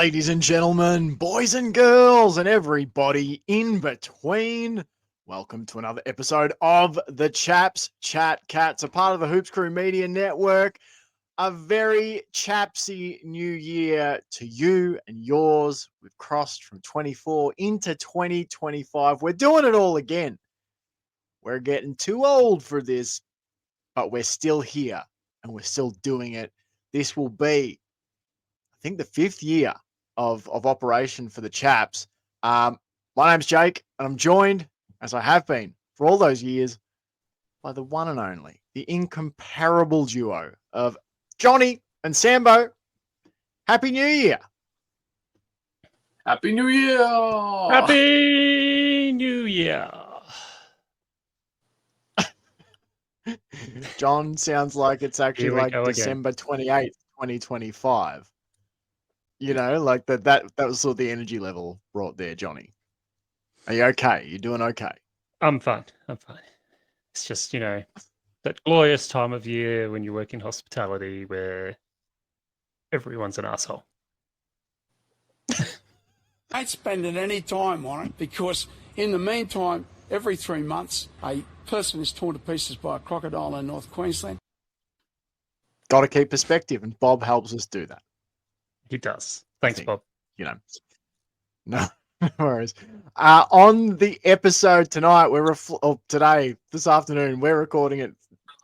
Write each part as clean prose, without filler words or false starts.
Ladies and gentlemen, boys and girls, and everybody in between, welcome to another episode of the Chaps Chat Cats, a part of the Hoops Crew Media Network. A very chapsy new year to you and yours. We've crossed from 24 into 2025. We're doing it all again. We're getting too old for this, but we're still here and we're still doing it. This will be, I think, the fifth year of operation for the Chaps. My name's Jake, and I'm joined, as I have been for all those years, by the one and only, the incomparable duo of Johnny and Sambo. Happy New Year! Happy New Year! Happy New Year! John sounds like it's actually like December again. 28th, 2025. You know, like that was sort of the energy level brought there, Johnny. Are you okay? You doing okay? I'm fine. It's just, that glorious time of year when you work in hospitality where everyone's an asshole. I ain't spending any time on it because in the meantime, every 3 months, a person is torn to pieces by a crocodile in North Queensland. Got to keep perspective, and Bob helps us do that. He does. Thanks, Bob. You know, no worries. On the episode tonight, this afternoon, we're recording at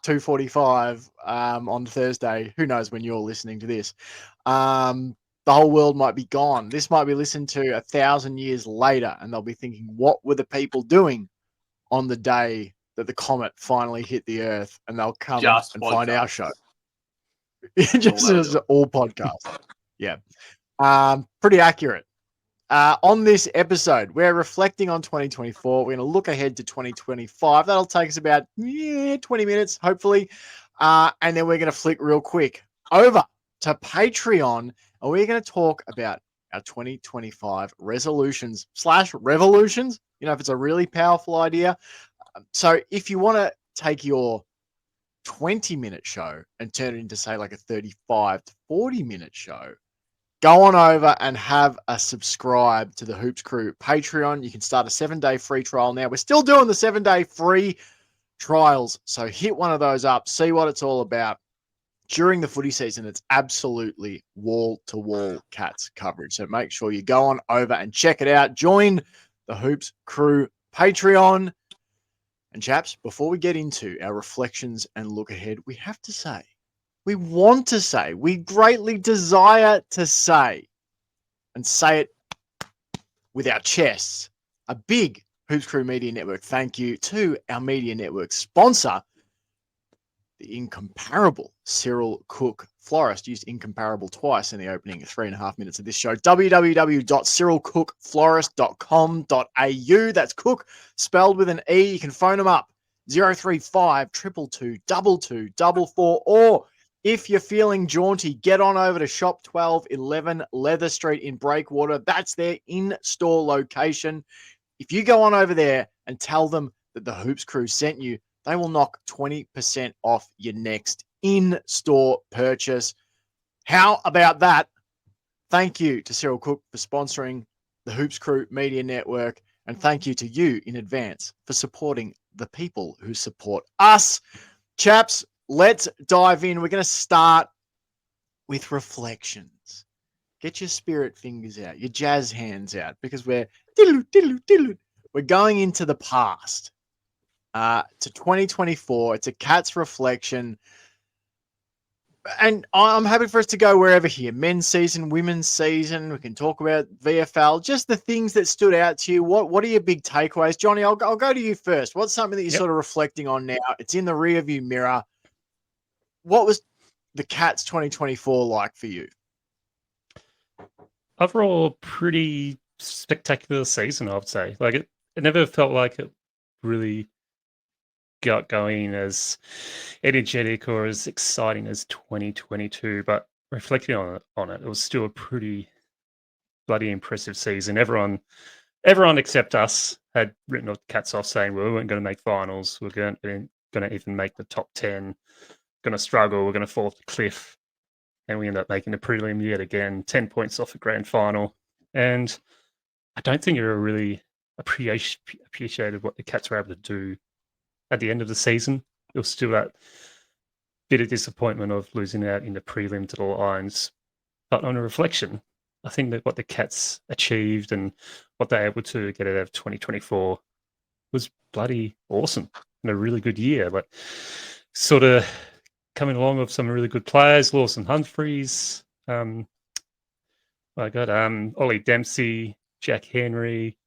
2:45 on Thursday. Who knows when you're listening to this? The whole world might be gone. This might be listened to 1,000 years later, and they'll be thinking, what were the people doing on the day that the comet finally hit the Earth? And they'll come and find our show. Just as all podcasts. Yeah. Pretty accurate. On this episode, we're reflecting on 2024. We're going to look ahead to 2025. That'll take us about 20 minutes, hopefully. And then we're going to flick real quick over to Patreon, and we're going to talk about our 2025 resolutions/revolutions. You know, if it's a really powerful idea. So if you want to take your 20-minute show and turn it into, say, like a 35 to 40-minute show, go on over and have a subscribe to the Hoops Crew Patreon. You can start a 7-day free trial now. We're still doing the 7-day free trials, so hit one of those up, see what it's all about. During the footy season, it's absolutely wall-to-wall Cats coverage, so make sure you go on over and check it out. Join the Hoops Crew Patreon. And chaps, before we get into our reflections and look ahead, we have to say, we want to say, we greatly desire to say, and say it with our chests, a big Hoops Crew Media Network thank you to our media network sponsor, the incomparable Cyril Cook Florist. Used incomparable twice in the opening 3.5 minutes of this show. www.cyrilcookflorist.com.au. That's Cook spelled with an E. You can phone them up 035 222 2244, or if you're feeling jaunty, get on over to Shop 1211 Leather Street in Breakwater. That's their in-store location. If you go on over there and tell them that the Hoops Crew sent you, they will knock 20% off your next in-store purchase. How about that? Thank you to Cyril Cook for sponsoring the Hoops Crew Media Network, and thank you to you in advance for supporting the people who support us. Chaps, let's dive in. We're going to start with reflections. Get your spirit fingers out, your jazz hands out, because we're going into the past. To 2024. It's a Cats reflection. And I'm happy for us to go wherever here. Men's season, women's season. We can talk about VFL, just the things that stood out to you. What are your big takeaways? Johnny, I'll go to you first. What's something that you're sort of reflecting on now? It's in the rearview mirror. What was the Cats 2024 like for you? Overall, pretty spectacular season, I would say. Like it never felt like it really got going as energetic or as exciting as 2022, but reflecting on it was still a pretty bloody impressive season. Everyone except us had written the Cats off, saying, well, we weren't going to make finals, we're going to even make the top 10, going to struggle, we're going to fall off the cliff. and we end up making the prelim yet again, 10 points off the grand final. And I don't think it really appreciated what the Cats were able to do at the end of the season. It was still that bit of disappointment of losing out in the prelim to the Lions. But on a reflection, I think that what the Cats achieved and what they're able to get out of 2024 was bloody awesome and a really good year. Like, sort of coming along with some really good players, Lawson Humphreys, Ollie Dempsey, Jack Henry,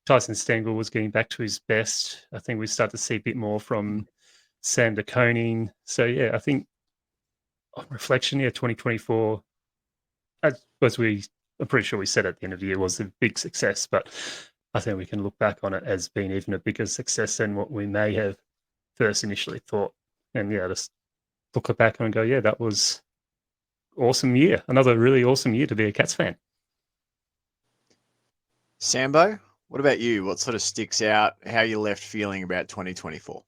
Tyson Stengel was getting back to his best. I think we start to see a bit more from Sam de Koning. So yeah, I think on reflection, 2024, I'm pretty sure we said at the end of the year was a big success, but I think we can look back on it as being even a bigger success than what we may have first initially thought. And yeah, just look back and go, yeah, that was awesome year. Another really awesome year to be a Cats fan. Sambo, what about you? What sort of sticks out? How you left feeling about 2024?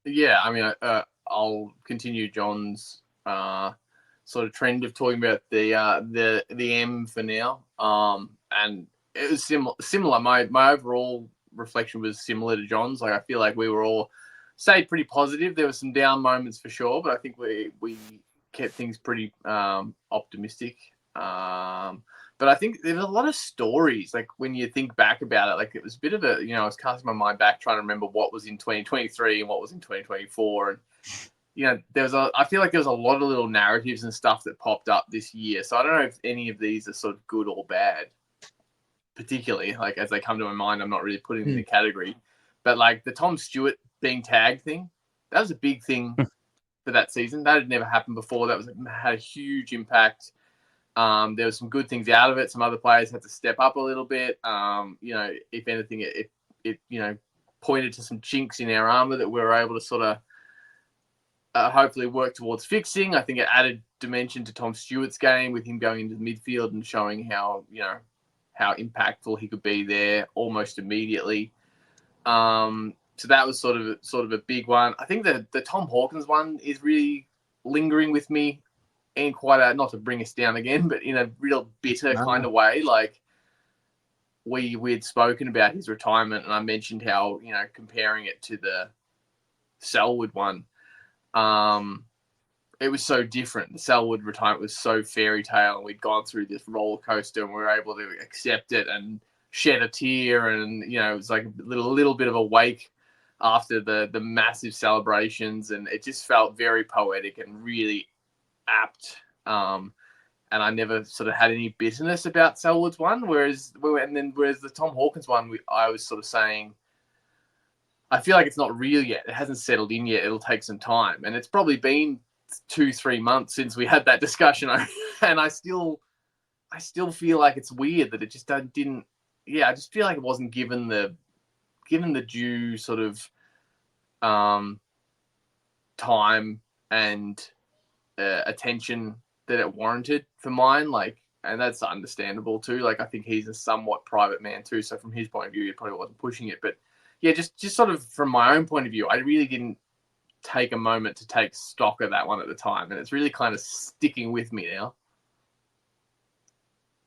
Yeah, I mean, I'll continue John's sort of trend of talking about the M for now. And it was similar. My overall reflection was similar to John's. Like, I feel like we were all stayed pretty positive. There were some down moments for sure, but I think we kept things pretty optimistic. But I think there's a lot of stories. Like, when you think back about it, like, it was a bit of a, I was casting my mind back trying to remember what was in 2023 and what was in 2024. And, I feel like there was a lot of little narratives and stuff that popped up this year. So I don't know if any of these are sort of good or bad, particularly, like, as they come to my mind. I'm not really putting them in a category. But, like, the Tom Stewart being tagged thing, that was a big thing for that season. That had never happened before. That had a huge impact. There were some good things out of it. Some other players had to step up a little bit. If anything, it pointed to some chinks in our armor that we were able to sort of hopefully work towards fixing. I think it added dimension to Tom Stewart's game with him going into the midfield and showing how impactful he could be there almost immediately. So that was sort of a big one. I think the Tom Hawkins one is really lingering with me in quite not to bring us down again, but in a real bitter kind of way. Like, we'd spoken about his retirement, and I mentioned how, comparing it to the Selwood one, it was so different. The Selwood retirement was so fairy tale, and we'd gone through this roller coaster, and we were able to accept it and shed a tear, and it was like a little bit of a wake after the massive celebrations, and it just felt very poetic and really apt. And I never sort of had any bitterness about Selwood's one, whereas the Tom Hawkins one, I was sort of saying, I feel like it's not real yet. It hasn't settled in yet. It'll take some time. And it's probably been 2-3 months since we had that discussion. And I still feel like it's weird that it just didn't. Yeah, I just feel like it wasn't given the due sort of time and attention that it warranted for mine. Like, and that's understandable too. Like, I think he's a somewhat private man too. So from his point of view, he probably wasn't pushing it. But yeah, just sort of from my own point of view, I really didn't take a moment to take stock of that one at the time. And it's really kind of sticking with me now.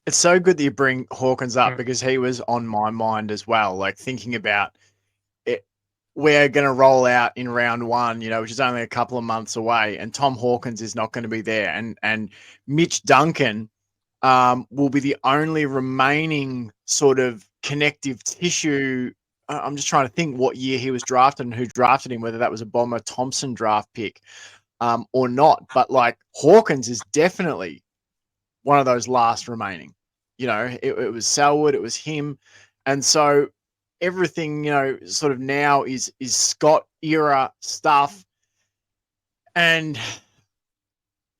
It's so good that you bring Hawkins up because he was on my mind as well. Like, thinking about it, we're going to roll out in round one, which is only a couple of months away, and Tom Hawkins is not going to be there. And Mitch Duncan will be the only remaining sort of connective tissue. I'm just trying to think what year he was drafted and who drafted him, whether that was a Bomber Thompson draft pick or not. But, like, Hawkins is definitely one of those last remaining. It was Selwood, it was him. And so everything, sort of now is Scott era stuff. And,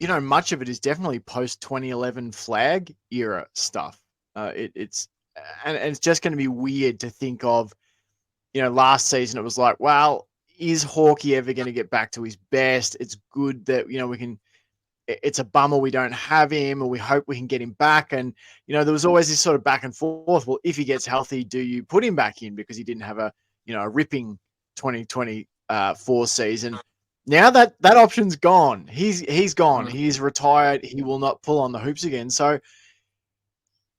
much of it is definitely post 2011 flag era stuff. It's just going to be weird to think of, last season it was like, well, is Hawkeye ever going to get back to his best? It's good that, we can. It's a bummer we don't have him, or we hope we can get him back. And, there was always this sort of back and forth. Well, if he gets healthy, do you put him back in because he didn't have a ripping 2024 season? Now that option's gone. He's gone. Mm. He's retired. He will not pull on the hoops again. So,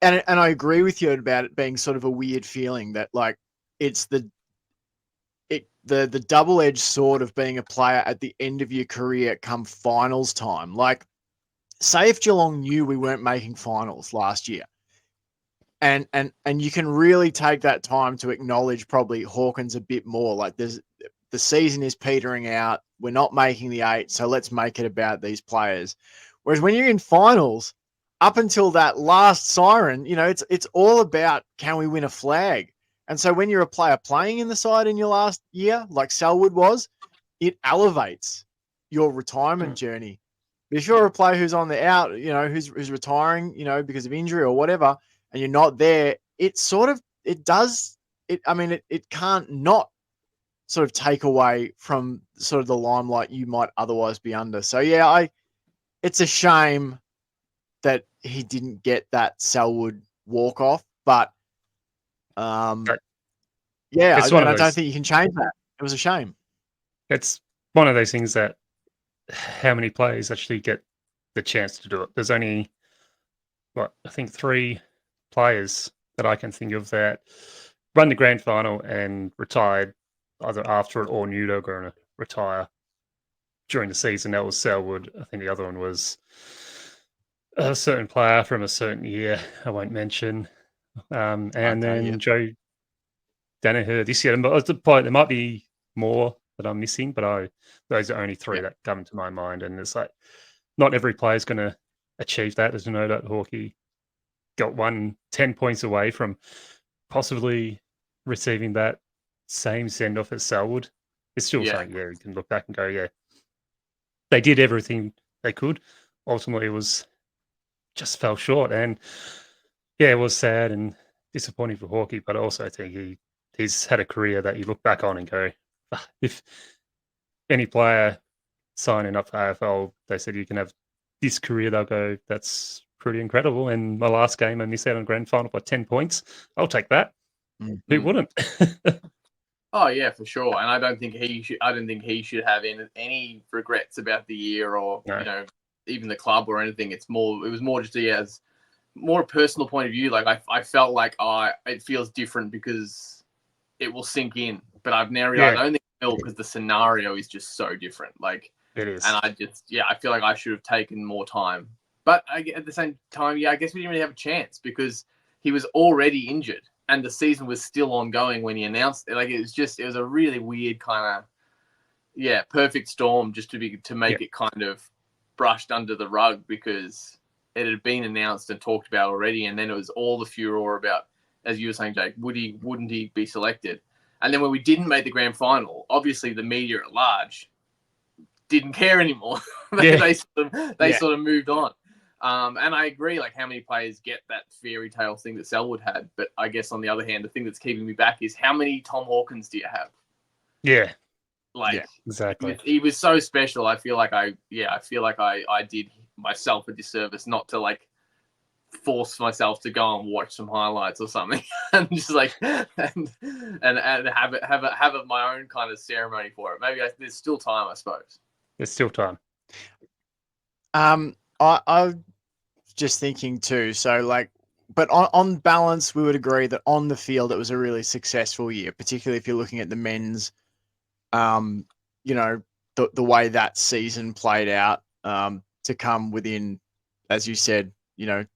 and I agree with you about it being sort of a weird feeling that like it's the double-edged sword of being a player at the end of your career come finals time. Like, say if Geelong knew we weren't making finals last year, and you can really take that time to acknowledge probably Hawkins a bit more. Like, the season is petering out. We're not making the 8, so let's make it about these players. Whereas when you're in finals, up until that last siren, it's all about, can we win a flag? And so when you're a player playing in the side in your last year, like Selwood was, it elevates your retirement journey. But if you're a player who's on the out, who's retiring, because of injury or whatever, and you're not there, it can't not sort of take away from sort of the limelight you might otherwise be under. So yeah, it's a shame that he didn't get that Selwood walk off, but yeah, It's one and of I don't those. think you can change that. It was a shame. It's one of those things that how many players actually get the chance to do it? There's only I think 3 players that I can think of that run the grand final and retired either after it or knew they were going to retire during the season. That was Selwood. I think the other one was a certain player from a certain year I won't mention. And then yeah. Joe Danaher this year. But at the point, there might be more that I'm missing, but those are only 3 that come to my mind. And it's like, not every player is going to achieve that. There's no doubt Hawkey got 10 points away from possibly receiving that same send off as Selwood. It's still something, you can look back and go, yeah, they did everything they could. Ultimately, it was just fell short. And yeah, it was sad and disappointing for Hawkey, but I also think he's had a career that you look back on and go, if any player signing up for AFL, they said you can have this career, they'll go, that's pretty incredible. And my last game, I missed out on grand final by 10 points. I'll take that. Mm-hmm. Who wouldn't? Oh yeah, for sure. And I don't think he should have any regrets about the year or even the club or anything. It was more just as more a personal point of view. Like I felt like it feels different because it will sink in. But I've now realized I don't think it will because the scenario is just so different. Like it is. And I feel like I should have taken more time. But at the same time, I guess we didn't really have a chance because he was already injured and the season was still ongoing when he announced it. Like it was a really weird kind of, perfect storm just to make it kind of brushed under the rug because it had been announced and talked about already. And then it was all the furor about, as you were saying, Jake, wouldn't he be selected? And then when we didn't make the grand final, obviously the media at large didn't care anymore. They sort of moved on. And I agree, like how many players get that fairy tale thing that Selwood had. But I guess on the other hand, the thing that's keeping me back is how many Tom Hawkins do you have? Yeah. Exactly. He was so special. I feel like I did myself a disservice not to like force myself to go and watch some highlights or something and just like and have my own kind of ceremony for it. Maybe there's still time, I suppose. There's still time. I just thinking too. So like, but on balance, we would agree that on the field, it was a really successful year, particularly if you're looking at the men's, the way that season played out, to come within, as you said,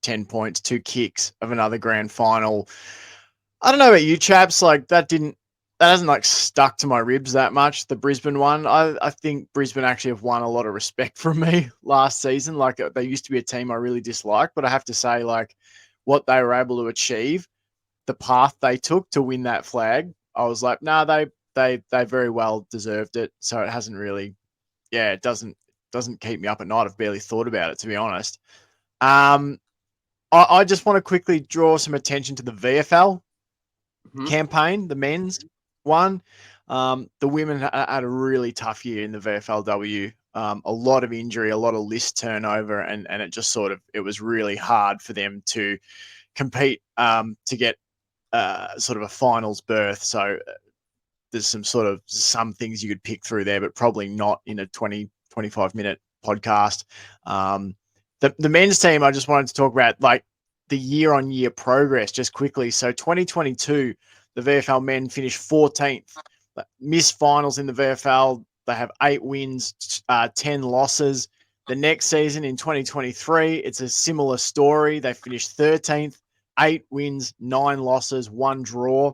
10 points, 2 kicks of another grand final. I don't know about you, chaps. Like that hasn't like stuck to my ribs that much. The Brisbane one, I think Brisbane actually have won a lot of respect from me last season. Like they used to be a team I really disliked, but I have to say, like what they were able to achieve, the path they took to win that flag, I was like, no, they very well deserved it. So it hasn't really, it doesn't keep me up at night. I've barely thought about it, to be honest. I just want to quickly draw some attention to the VFL campaign, the men's one. The women had a really tough year in the VFLW. A lot of injury, a lot of list turnover, and it just it was really hard for them to compete to get sort of a finals berth. So there's some things you could pick through there, but probably not in a 20-25 minute podcast. The men's team, I just wanted to talk about like the year-on-year progress just quickly. So 2022, the VFL men finished 14th, missed finals in the VFL. They have 8 wins, 10 losses. The next season in 2023, it's a similar story. They finished 13th, 8 wins, 9 losses, 1 draw.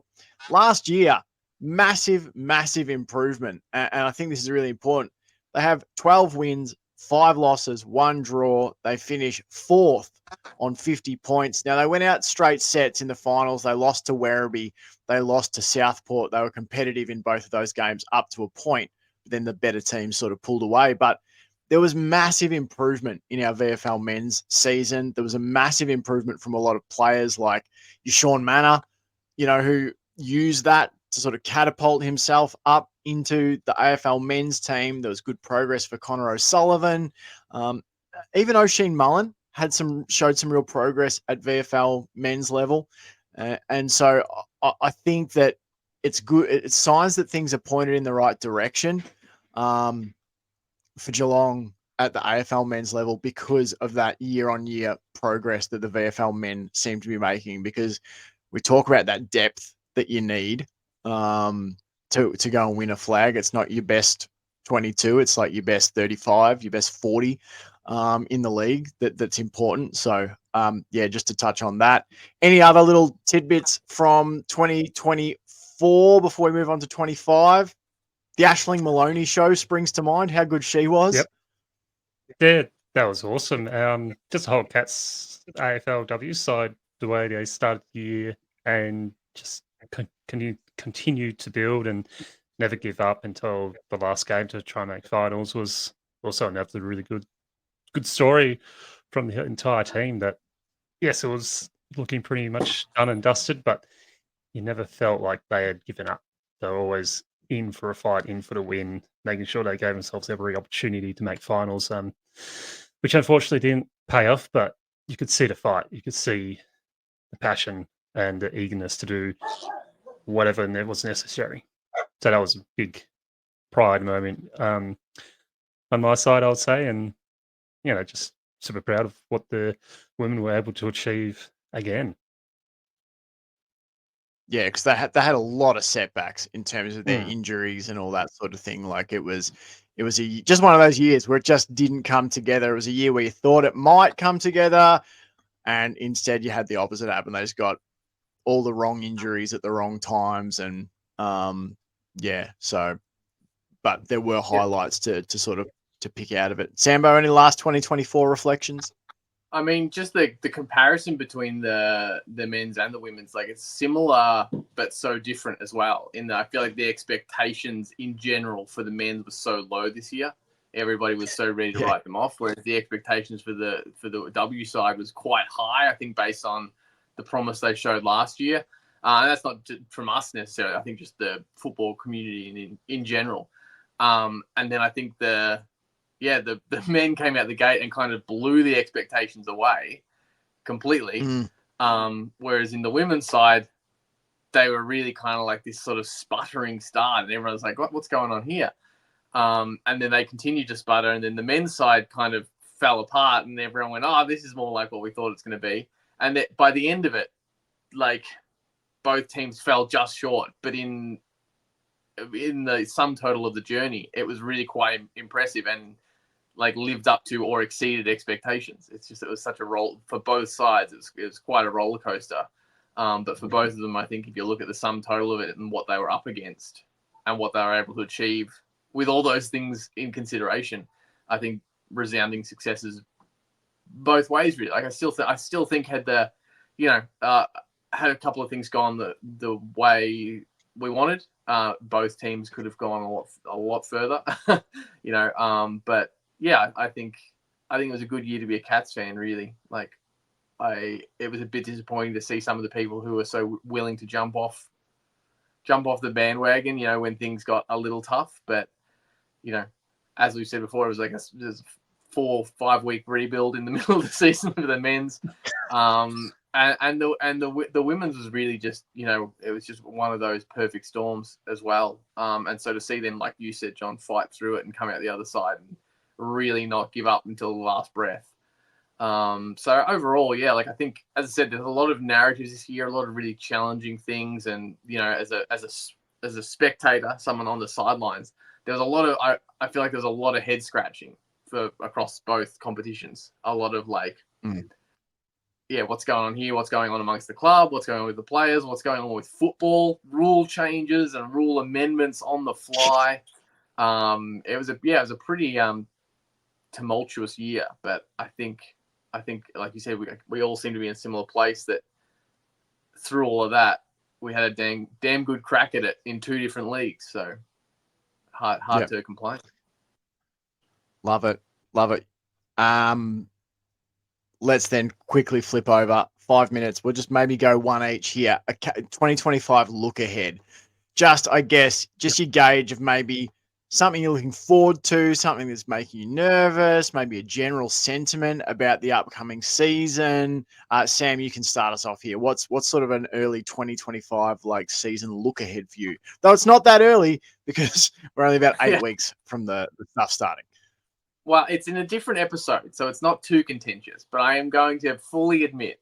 Last year, massive improvement. And I think this is really important. They have 12 wins, 5 losses, 1 draw. They finish 4th on 50 points. Now, they went out straight sets in the finals. They lost to Werribee. They lost to Southport. They were competitive in both of those games up to a point. But then the better team sort of pulled away. But there was massive improvement in our VFL men's season. There was a massive improvement from a lot of players like Sean Manor, who used that to sort of catapult himself up into the AFL men's team. There was good progress for Connor O'Sullivan. Even O'Sheen Mullen showed some real progress at VFL men's level. And so I think that it's good. It's signs that things are pointed in the right direction for Geelong at the AFL men's level because of that year-on-year progress that the VFL men seem to be making, because we talk about that depth that you need to go and win a flag. It's not your best 22. It's like your best 35, your best 40 in the league that's important. So, just to touch on that. Any other little tidbits from 2024 before we move on to 25? The Aisling Maloney show springs to mind, how good she was. Yep. Yeah, that was awesome. Just the whole Cats AFLW side, the way they started the year and just continue to build and never give up until the last game to try and make finals was also another really good story from the entire team. That, yes, it was looking pretty much done and dusted, but you never felt like they had given up. They were always in for a fight, in for the win, making sure they gave themselves every opportunity to make finals, which unfortunately didn't pay off, but you could see the fight. You could see the passion and the eagerness to do whatever was necessary. So that was a big pride moment on my side, I would say, and just super proud of what the women were able to achieve again. Yeah, because they had a lot of setbacks in terms of their injuries and all that sort of thing. Like it was just one of those years where it just didn't come together. It was a year where you thought it might come together, and instead you had the opposite happen. They just got all the wrong injuries at the wrong times, and So, but there were highlights to pick out of it. Sambo, any last 2024 reflections? I mean, just the comparison between the men's and the women's, like it's similar but so different as well. In that I feel like the expectations in general for the men's were so low this year. Everybody was so ready to write them off, whereas the expectations for the W side was quite high, I think, based on the promise they showed last year. And that's not from us necessarily. I think just the football community in general. And then I think the men came out the gate and kind of blew the expectations away completely. Whereas in the women's side, they were really kind of like this sort of sputtering start, and everyone was like, what's going on here? And then they continued to sputter, and then the men's side kind of fell apart, and everyone went, oh, this is more like what we thought it's going to be. And by the end of it, like both teams fell just short, but in the sum total of the journey, it was really quite impressive and like lived up to or exceeded expectations. It was such a roll for both sides. It was quite a roller coaster. But for both of them, I think if you look at the sum total of it and what they were up against and what they were able to achieve with all those things in consideration, I think resounding successes both ways. Really, like I still think had the, had a couple of things gone the way we wanted, both teams could have gone a lot further. But yeah, I think it was a good year to be a Cats fan. Really, like it was a bit disappointing to see some of the people who were so willing to jump off the bandwagon, when things got a little tough. But as we said before, it was like a 4 or 5 week rebuild in the middle of the season for the men's. and the women's was really just, it was just one of those perfect storms as well. And so to see them, like you said, John, fight through it and come out the other side and really not give up until the last breath. So overall, yeah, like I think, as I said, there's a lot of narratives this year, a lot of really challenging things, and as a spectator, someone on the sidelines, there's a lot of I feel like there's a lot of head scratching for across both competitions. A lot of like, yeah, what's going on here? What's going on amongst the club? What's going on with the players? What's going on with football? Rule changes and rule amendments on the fly. It was a pretty tumultuous year, but I think, like you said, we all seem to be in a similar place, that through all of that, we had a damn good crack at it in 2 different leagues. So hard to complain. Love it. Let's then quickly flip over 5 minutes. We'll just maybe go one each here. 2025 look ahead. I guess, your gauge of maybe something you're looking forward to, something that's making you nervous, maybe a general sentiment about the upcoming season. Sam, you can start us off here. What's sort of an early 2025 season look ahead for you? Though it's not that early, because we're only about 8 weeks from the stuff starting. Well, it's in a different episode, so it's not too contentious, but I am going to fully admit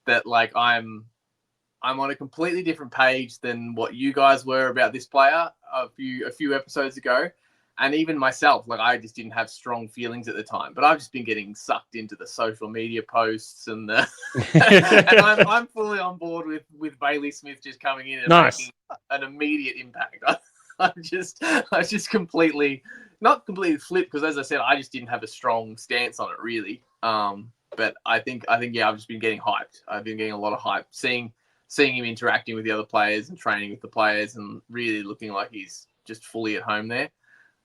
that I'm on a completely different page than what you guys were about this player a few episodes ago. And even myself, I just didn't have strong feelings at the time, but I've just been getting sucked into the social media posts and and I'm fully on board with Bailey Smith just coming in and making an immediate impact. I just completely, not completely flipped, because as I said, I just didn't have a strong stance on it really. But I think yeah, I've just been getting hyped. I've been getting a lot of hype, seeing him interacting with the other players and training with the players and really looking like he's just fully at home there.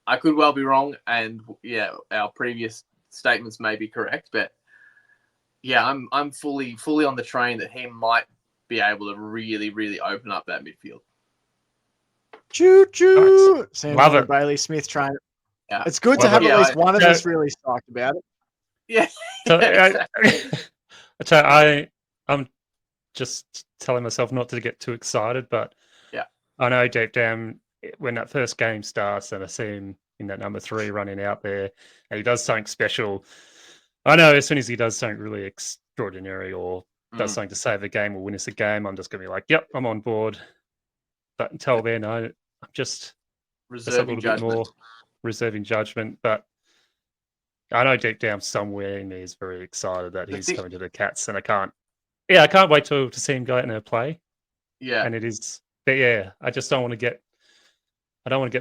I could well be wrong, and yeah, our previous statements may be correct, but yeah, I'm fully on the train that he might be able to really, really open up that midfield. Choo choo! Nice. Sam's Love on the it. Bailey Smith train. Yeah. It's good to have at least one of us really psyched about it. Yeah. So I'm just telling myself not to get too excited, but yeah, I know deep down when that first game starts and I see him in that number 3 running out there and he does something special, I know as soon as he does something really extraordinary or does something to save a game or win us a game, I'm just going to be like, yep, I'm on board. But until then, I'm just reserving judgment. Bit more reserving judgment. But I know deep down somewhere in me is very excited that he's coming to the Cats, and I can't wait to see him go out and play. Yeah, and it is, but yeah, I just don't want to get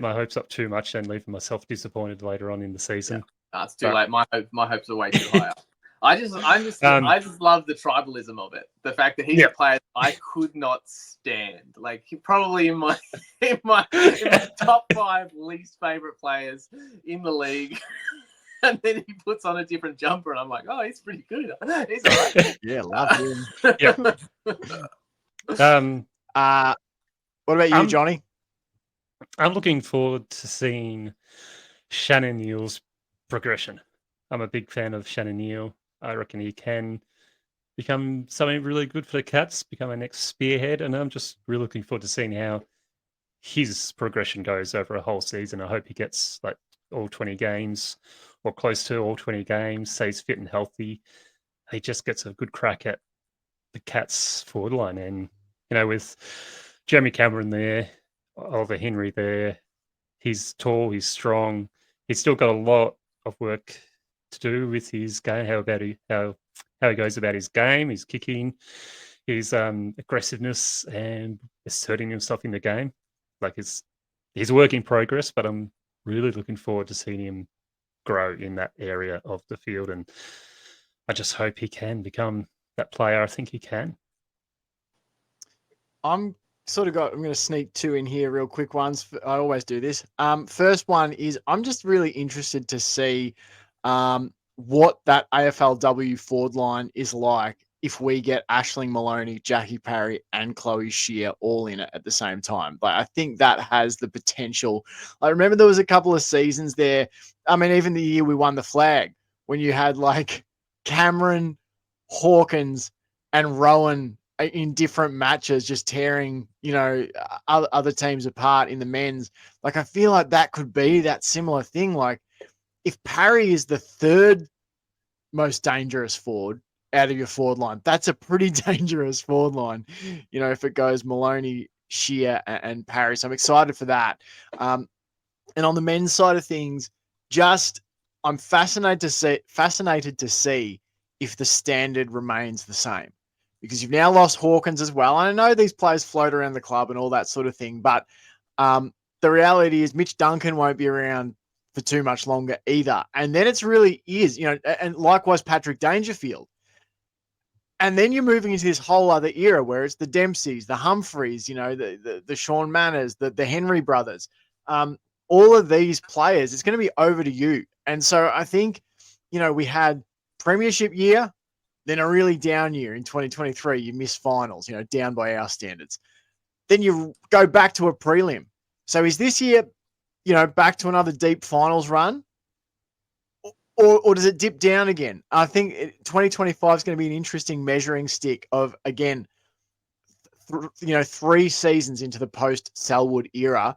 my hopes up too much and leave myself disappointed later on in the season. Yeah. It's too late. My hopes are way too high. I just love the tribalism of it. The fact that he's a player I could not stand. He probably in my top 5 least favorite players in the league. And then he puts on a different jumper, and I'm like, oh, he's pretty good. He's all right. Yeah, love him. What about you, Johnny? I'm looking forward to seeing Shannon Neal's progression. I'm a big fan of Shannon Neal. I reckon he can become something really good for the Cats, become a next spearhead, and I'm just really looking forward to seeing how his progression goes over a whole season. I hope he gets all 20 games or close to all 20 games, stays fit and healthy. He just gets a good crack at the Cats forward line. And, with Jeremy Cameron there, Oliver Henry there, he's tall, he's strong. He's still got a lot of work to do with his game. How he goes about his game, his kicking, his aggressiveness, and asserting himself in the game. He's a work in progress, but I'm really looking forward to seeing him grow in that area of the field, and I just hope he can become that player I think he can. I'm going to sneak 2 in here, real quick ones. I always do this. First one is I'm just really interested to see what that AFLW forward line is like if we get Aisling Maloney, Jackie Parry, and Chloe Shear all in it at the same time. I think that has the potential. I remember there was a couple of seasons there. I mean, even the year we won the flag, when you had Cameron, Hawkins, and Rowan in different matches, just tearing, other teams apart in the men's. Like, I feel like that could be that similar thing. Like, if Parry is the third most dangerous forward out of your forward line, that's a pretty dangerous forward line, if it goes Maloney, Shear, and Parry. So I'm excited for that. And on the men's side of things, I'm fascinated to see if the standard remains the same, because you've now lost Hawkins as well. And I know these players float around the club and all that sort of thing, but the reality is Mitch Duncan won't be around for too much longer either. And then it's really is, and likewise Patrick Dangerfield. And then you're moving into this whole other era where it's the Dempseys, the Humphreys, the Sean Manners, the Henry brothers. All of these players, it's going to be over to you. And so I think, we had premiership year, then a really down year in 2023. You miss finals, down by our standards. Then you go back to a prelim. So is this year, back to another deep finals run? Or does it dip down again? I think 2025 is going to be an interesting measuring stick of, again, 3 seasons into the post-Selwood era.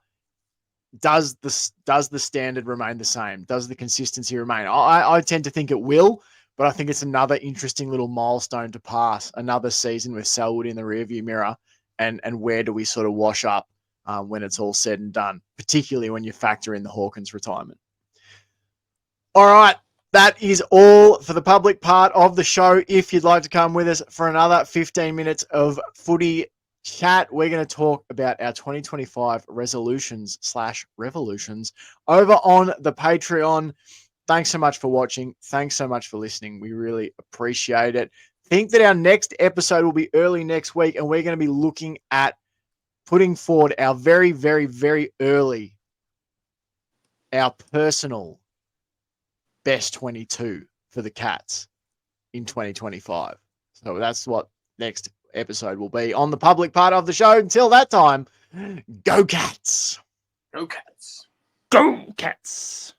Does the standard remain the same? Does the consistency remain? I tend to think it will, but I think it's another interesting little milestone to pass, another season with Selwood in the rearview mirror, and where do we sort of wash up when it's all said and done, particularly when you factor in the Hawkins retirement. All right, that is all for the public part of the show. If you'd like to come with us for another 15 minutes of footy chat, we're going to talk about our 2025 resolutions/revolutions over on the Patreon. Thanks so much for watching. Thanks so much for listening. We really appreciate it. Think that our next episode will be early next week, and we're going to be looking at putting forward our very, very, very early, our personal best 22 for the Cats in 2025. So that's what next episode will be on the public part of the show. Until that time, go Cats! Go Cats! Go Cats!